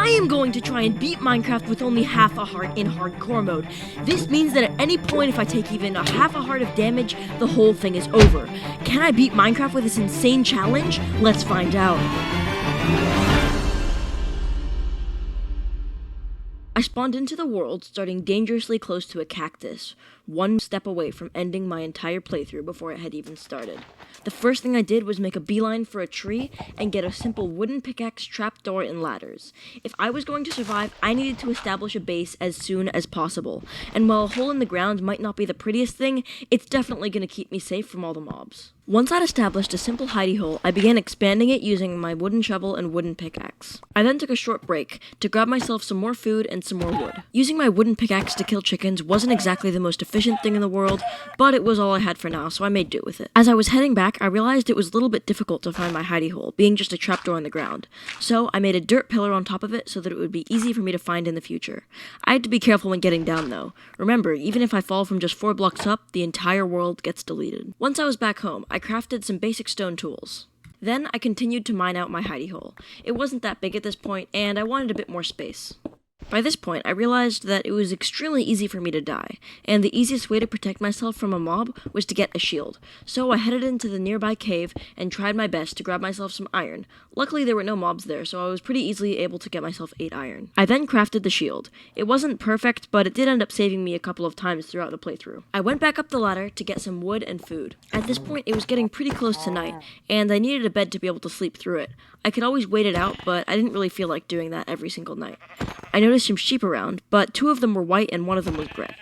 I am going to try and beat Minecraft with only half a heart in hardcore mode. This means that at any point if I take even a half a heart of damage, the whole thing is over. Can I beat Minecraft with this insane challenge? Let's find out. I spawned into the world starting dangerously close to a cactus, one step away from ending my entire playthrough before it had even started. The first thing I did was make a beeline for a tree and get a simple wooden pickaxe, trapdoor, and ladders. If I was going to survive, I needed to establish a base as soon as possible, and while a hole in the ground might not be the prettiest thing, it's definitely going to keep me safe from all the mobs. Once I'd established a simple hidey hole, I began expanding it using my wooden shovel and wooden pickaxe. I then took a short break to grab myself some more food and some more wood. Using my wooden pickaxe to kill chickens wasn't exactly the most efficient thing in the world, but it was all I had for now, so I made do with it. As I was heading back, I realized it was a little bit difficult to find my hidey hole, being just a trapdoor in the ground. So I made a dirt pillar on top of it so that it would be easy for me to find in the future. I had to be careful when getting down though. Remember, even if I fall from just 4 blocks up, the entire world gets deleted. Once I was back home, I crafted some basic stone tools. Then I continued to mine out my hidey hole. It wasn't that big at this point, and I wanted a bit more space. By this point, I realized that it was extremely easy for me to die, and the easiest way to protect myself from a mob was to get a shield. So I headed into the nearby cave and tried my best to grab myself some iron. Luckily there were no mobs there, so I was pretty easily able to get myself 8 iron. I then crafted the shield. It wasn't perfect, but it did end up saving me a couple of times throughout the playthrough. I went back up the ladder to get some wood and food. At this point, it was getting pretty close to night, and I needed a bed to be able to sleep through it. I could always wait it out, but I didn't really feel like doing that every single night. I noticed some sheep around, but 2 of them were white and 1 of them was gray.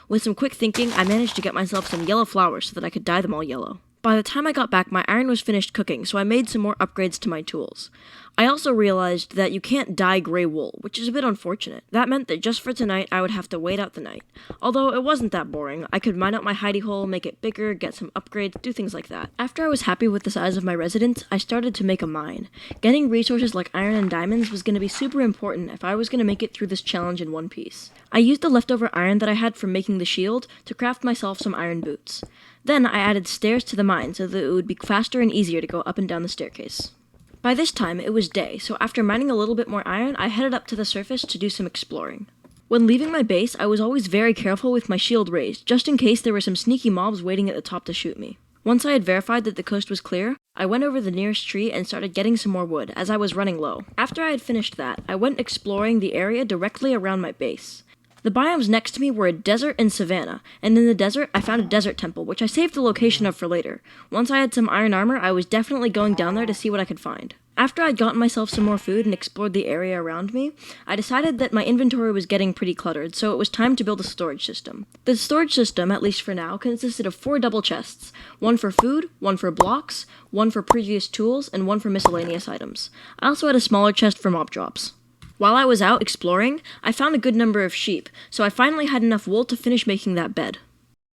With some quick thinking, I managed to get myself some yellow flowers so that I could dye them all yellow. By the time I got back, my iron was finished cooking, so I made some more upgrades to my tools. I also realized that you can't dye gray wool, which is a bit unfortunate. That meant that just for tonight, I would have to wait out the night. Although it wasn't that boring, I could mine out my hidey hole, make it bigger, get some upgrades, do things like that. After I was happy with the size of my residence, I started to make a mine. Getting resources like iron and diamonds was going to be super important if I was going to make it through this challenge in one piece. I used the leftover iron that I had from making the shield to craft myself some iron boots. Then I added stairs to the mine so that it would be faster and easier to go up and down the staircase. By this time, it was day, so after mining a little bit more iron, I headed up to the surface to do some exploring. When leaving my base, I was always very careful with my shield raised, just in case there were some sneaky mobs waiting at the top to shoot me. Once I had verified that the coast was clear, I went over the nearest tree and started getting some more wood, as I was running low. After I had finished that, I went exploring the area directly around my base. The biomes next to me were a desert and savanna, and in the desert, I found a desert temple, which I saved the location of for later. Once I had some iron armor, I was definitely going down there to see what I could find. After I'd gotten myself some more food and explored the area around me, I decided that my inventory was getting pretty cluttered, so it was time to build a storage system. The storage system, at least for now, consisted of 4 double chests. 1 for food, 1 for blocks, 1 for previous tools, and 1 for miscellaneous items. I also had a smaller chest for mob drops. While I was out exploring, I found a good number of sheep, so I finally had enough wool to finish making that bed.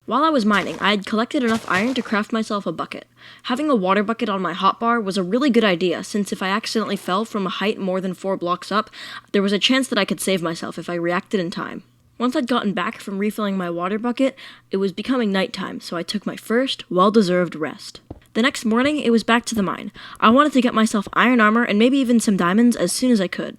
While I was mining, I had collected enough iron to craft myself a bucket. Having a water bucket on my hotbar was a really good idea, since if I accidentally fell from a height more than 4 blocks up, there was a chance that I could save myself if I reacted in time. Once I'd gotten back from refilling my water bucket, it was becoming nighttime, so I took my first, well-deserved rest. The next morning, it was back to the mine. I wanted to get myself iron armor and maybe even some diamonds as soon as I could.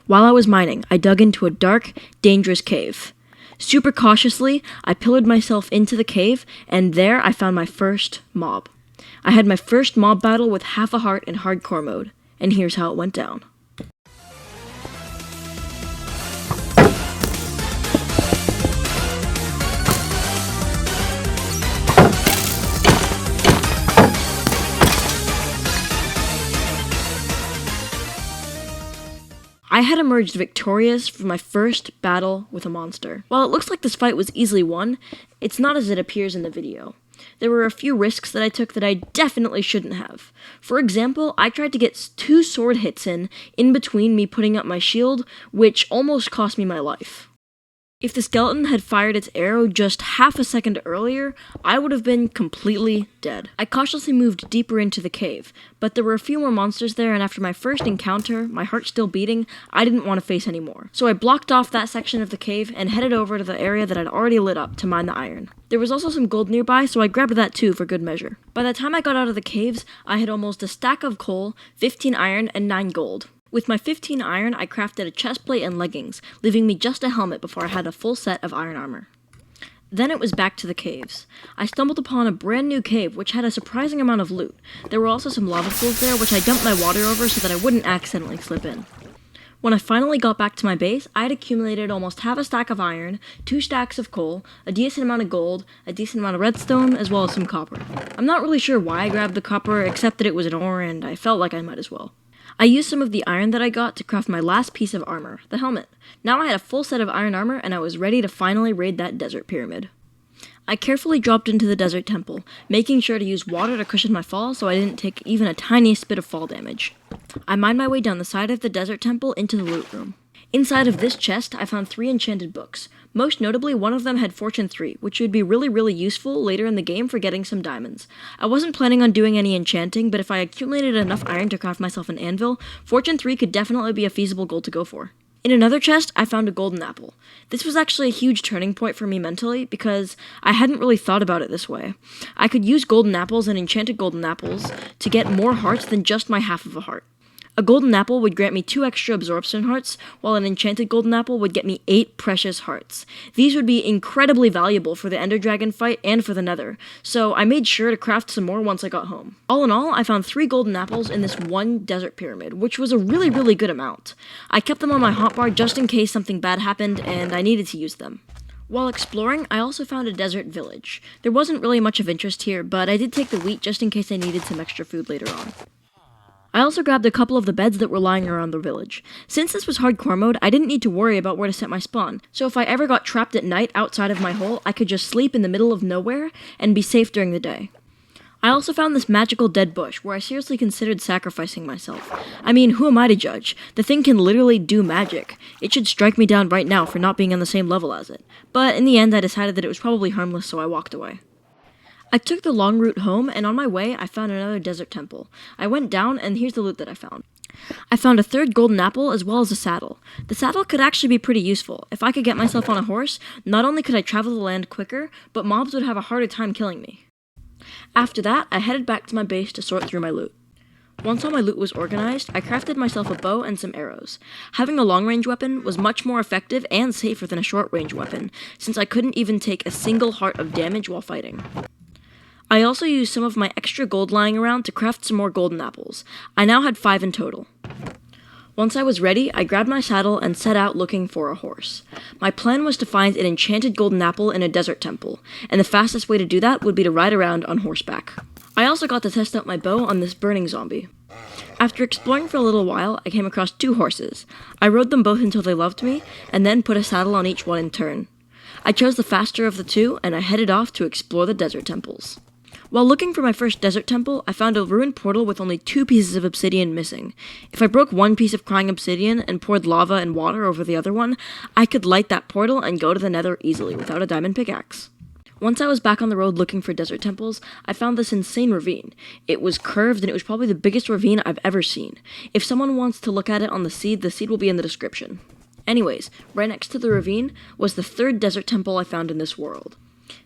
While I was mining, I dug into a dark, dangerous cave. Super cautiously, I pillared myself into the cave, and there I found my first mob. I had my first mob battle with half a heart in hardcore mode, and here's how it went down. I had emerged victorious from my first battle with a monster. While it looks like this fight was easily won, it's not as it appears in the video. There were a few risks that I took that I definitely shouldn't have. For example, I tried to get 2 sword hits in between me putting up my shield, which almost cost me my life. If the skeleton had fired its arrow just half a second earlier, I would have been completely dead. I cautiously moved deeper into the cave, but there were a few more monsters there, and after my first encounter, my heart still beating, I didn't want to face any more. So I blocked off that section of the cave and headed over to the area that I'd already lit up to mine the iron. There was also some gold nearby, so I grabbed that too for good measure. By the time I got out of the caves, I had almost a stack of coal, 15 iron, and 9 gold. With my 15 iron, I crafted a chestplate and leggings, leaving me just a helmet before I had a full set of iron armor. Then it was back to the caves. I stumbled upon a brand new cave which had a surprising amount of loot. There were also some lava pools there which I dumped my water over so that I wouldn't accidentally slip in. When I finally got back to my base, I had accumulated almost half a stack of iron, 2 stacks of coal, a decent amount of gold, a decent amount of redstone, as well as some copper. I'm not really sure why I grabbed the copper, except that it was an ore and I felt like I might as well. I used some of the iron that I got to craft my last piece of armor, the helmet. Now I had a full set of iron armor and I was ready to finally raid that desert pyramid. I carefully dropped into the desert temple, making sure to use water to cushion my fall so I didn't take even a tiniest bit of fall damage. I mined my way down the side of the desert temple into the loot room. Inside of this chest, I found 3 enchanted books. Most notably, one of them had Fortune 3, which would be really useful later in the game for getting some diamonds. I wasn't planning on doing any enchanting, but if I accumulated enough iron to craft myself an anvil, Fortune 3 could definitely be a feasible goal to go for. In another chest, I found a golden apple. This was actually a huge turning point for me mentally, because I hadn't really thought about it this way. I could use golden apples and enchanted golden apples to get more hearts than just my half of a heart. A golden apple would grant me 2 extra absorption hearts, while an enchanted golden apple would get me 8 precious hearts. These would be incredibly valuable for the Ender Dragon fight and for the Nether, so I made sure to craft some more once I got home. All in all, I found 3 golden apples in this one desert pyramid, which was a really good amount. I kept them on my hotbar just in case something bad happened and I needed to use them. While exploring, I also found a desert village. There wasn't really much of interest here, but I did take the wheat just in case I needed some extra food later on. I also grabbed a couple of the beds that were lying around the village. Since this was hardcore mode, I didn't need to worry about where to set my spawn, so if I ever got trapped at night outside of my hole, I could just sleep in the middle of nowhere and be safe during the day. I also found this magical dead bush, where I seriously considered sacrificing myself. I mean, who am I to judge? The thing can literally do magic. It should strike me down right now for not being on the same level as it. But in the end, I decided that it was probably harmless, so I walked away. I took the long route home, and on my way, I found another desert temple. I went down, and here's the loot that I found. I found a 3rd golden apple as well as a saddle. The saddle could actually be pretty useful. If I could get myself on a horse, not only could I travel the land quicker, but mobs would have a harder time killing me. After that, I headed back to my base to sort through my loot. Once all my loot was organized, I crafted myself a bow and some arrows. Having a long-range weapon was much more effective and safer than a short-range weapon, since I couldn't even take a single heart of damage while fighting. I also used some of my extra gold lying around to craft some more golden apples. I now had 5 in total. Once I was ready, I grabbed my saddle and set out looking for a horse. My plan was to find an enchanted golden apple in a desert temple, and the fastest way to do that would be to ride around on horseback. I also got to test out my bow on this burning zombie. After exploring for a little while, I came across 2 horses. I rode them both until they loved me, and then put a saddle on each one in turn. I chose the faster of the 2, and I headed off to explore the desert temples. While looking for my first desert temple, I found a ruined portal with only 2 pieces of obsidian missing. If I broke one piece of crying obsidian and poured lava and water over the other one, I could light that portal and go to the Nether easily without a diamond pickaxe. Once I was back on the road looking for desert temples, I found this insane ravine. It was curved and it was probably the biggest ravine I've ever seen. If someone wants to look at it on the seed will be in the description. Anyways, right next to the ravine was the 3rd desert temple I found in this world.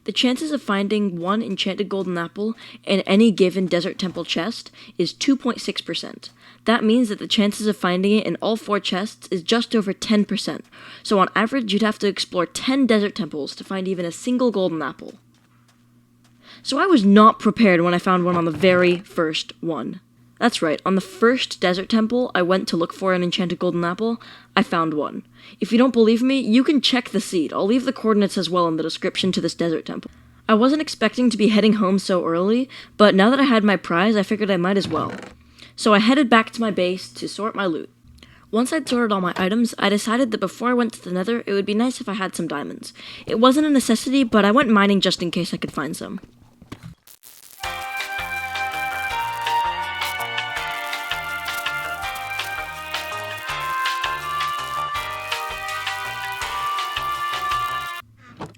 The chances of finding 1 enchanted golden apple in any given desert temple chest is 2.6%. That means that the chances of finding it in all 4 chests is just over 10%. So on average, you'd have to explore 10 desert temples to find even a single golden apple. So I was not prepared when I found one on the very first one. That's right, on the first desert temple I went to look for an enchanted golden apple, I found one. If you don't believe me, you can check the seed. I'll leave the coordinates as well in the description to this desert temple. I wasn't expecting to be heading home so early, but now that I had my prize, I figured I might as well. So I headed back to my base to sort my loot. Once I'd sorted all my items, I decided that before I went to the Nether, it would be nice if I had some diamonds. It wasn't a necessity, but I went mining just in case I could find some.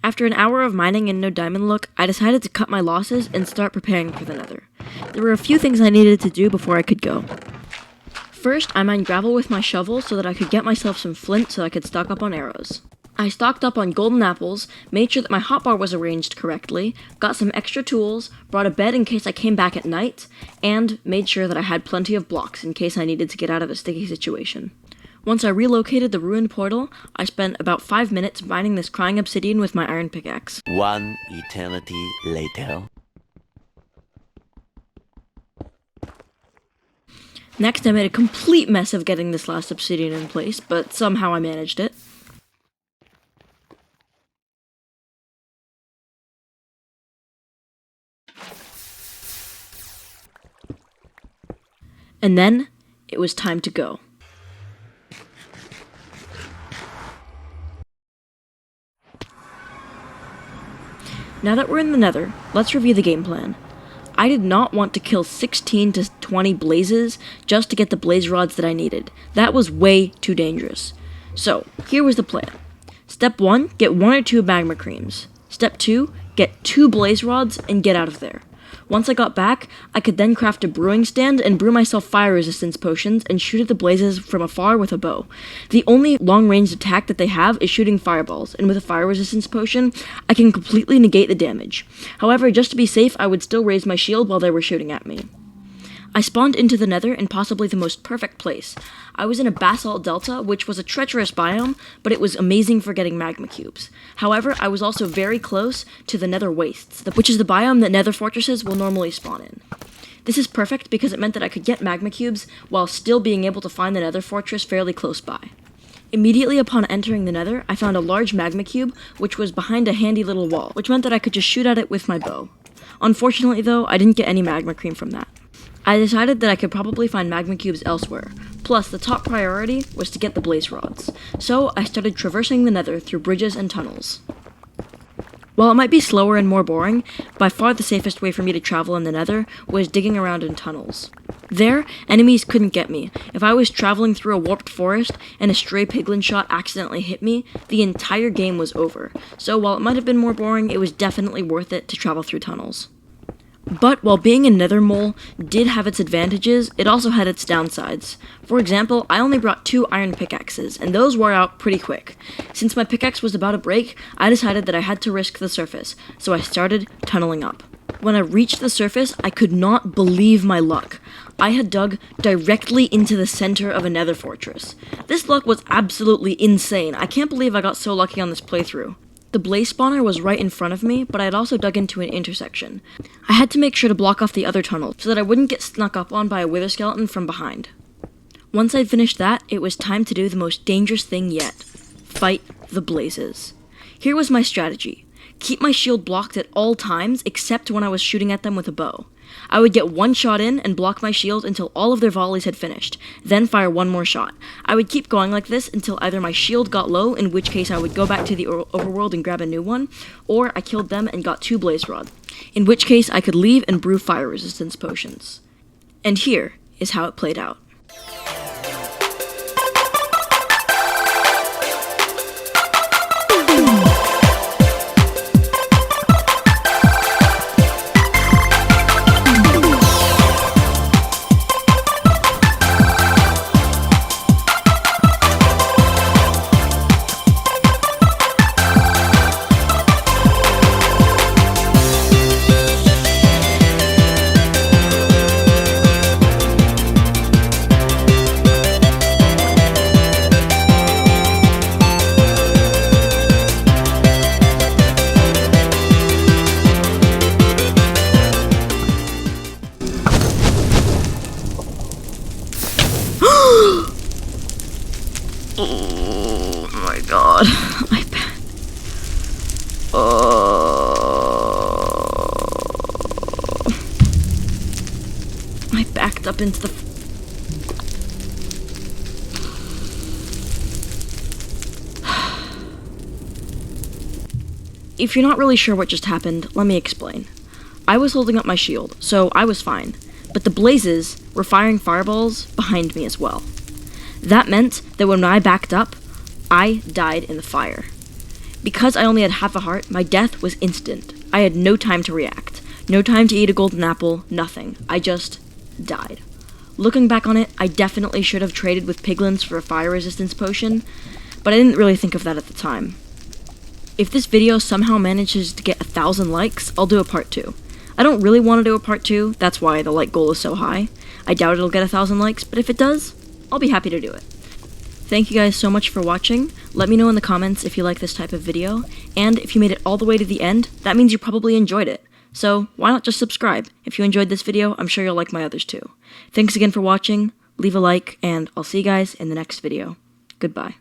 After an hour of mining and no diamond luck, I decided to cut my losses and start preparing for the Nether. There were a few things I needed to do before I could go. First, I mined gravel with my shovel so that I could get myself some flint so I could stock up on arrows. I stocked up on golden apples, made sure that my hotbar was arranged correctly, got some extra tools, brought a bed in case I came back at night, and made sure that I had plenty of blocks in case I needed to get out of a sticky situation. Once I relocated the ruined portal, I spent about 5 minutes mining this crying obsidian with my iron pickaxe. One eternity later. Next, I made a complete mess of getting this last obsidian in place, but somehow I managed it. And then, it was time to go. Now that we're in the Nether, let's review the game plan. I did not want to kill 16 to 20 blazes just to get the blaze rods that I needed. That was way too dangerous. So, here was the plan. Step 1, get 1 or 2 magma creams. Step 2, get 2 blaze rods and get out of there. Once I got back, I could then craft a brewing stand and brew myself fire resistance potions and shoot at the blazes from afar with a bow. The only long-range attack that they have is shooting fireballs, and with a fire resistance potion, I can completely negate the damage. However, just to be safe, I would still raise my shield while they were shooting at me. I spawned into the Nether in possibly the most perfect place. I was in a basalt delta, which was a treacherous biome, but it was amazing for getting magma cubes. However, I was also very close to the Nether wastes, which is the biome that Nether fortresses will normally spawn in. This is perfect because it meant that I could get magma cubes while still being able to find the Nether fortress fairly close by. Immediately upon entering the Nether, I found a large magma cube, which was behind a handy little wall, which meant that I could just shoot at it with my bow. Unfortunately though, I didn't get any magma cream from that. I decided that I could probably find magma cubes elsewhere, plus the top priority was to get the blaze rods, so I started traversing the Nether through bridges and tunnels. While it might be slower and more boring, by far the safest way for me to travel in the Nether was digging around in tunnels. There, enemies couldn't get me. If I was traveling through a warped forest and a stray piglin shot accidentally hit me, the entire game was over, so while it might have been more boring, it was definitely worth it to travel through tunnels. But while being a Nether mole did have its advantages, it also had its downsides. For example, I only brought 2 iron pickaxes, and those wore out pretty quick. Since my pickaxe was about to break, I decided that I had to risk the surface, so I started tunneling up. When I reached the surface, I could not believe my luck. I had dug directly into the center of a Nether fortress. This luck was absolutely insane. I can't believe I got so lucky on this playthrough. The blaze spawner was right in front of me, but I had also dug into an intersection. I had to make sure to block off the other tunnel, so that I wouldn't get snuck up on by a wither skeleton from behind. Once I'd finished that, it was time to do the most dangerous thing yet. Fight the blazes. Here was my strategy. Keep my shield blocked at all times, except when I was shooting at them with a bow. I would get 1 shot in and block my shield until all of their volleys had finished, then fire 1 more shot. I would keep going like this until either my shield got low, in which case I would go back to the overworld and grab a new one, or I killed them and got 2 blaze rods, in which case I could leave and brew fire resistance potions. And here is how it played out. Oh my god, my back. I backed up into the... If you're not really sure what just happened, let me explain. I was holding up my shield, so I was fine, but the blazes were firing fireballs behind me as well. That meant that when I backed up, I died in the fire. Because I only had half a heart, my death was instant. I had no time to react, no time to eat a golden apple, nothing. I just died. Looking back on it, I definitely should have traded with piglins for a fire resistance potion, but I didn't really think of that at the time. If this video somehow manages to get 1,000 likes, I'll do a part 2. I don't really want to do a part 2, that's why the like goal is so high. I doubt it'll get 1,000 likes, but if it does, I'll be happy to do it. Thank you guys so much for watching. Let me know in the comments if you like this type of video, and if you made it all the way to the end, that means you probably enjoyed it. So why not just subscribe? If you enjoyed this video, I'm sure you'll like my others too. Thanks again for watching, leave a like, and I'll see you guys in the next video. Goodbye.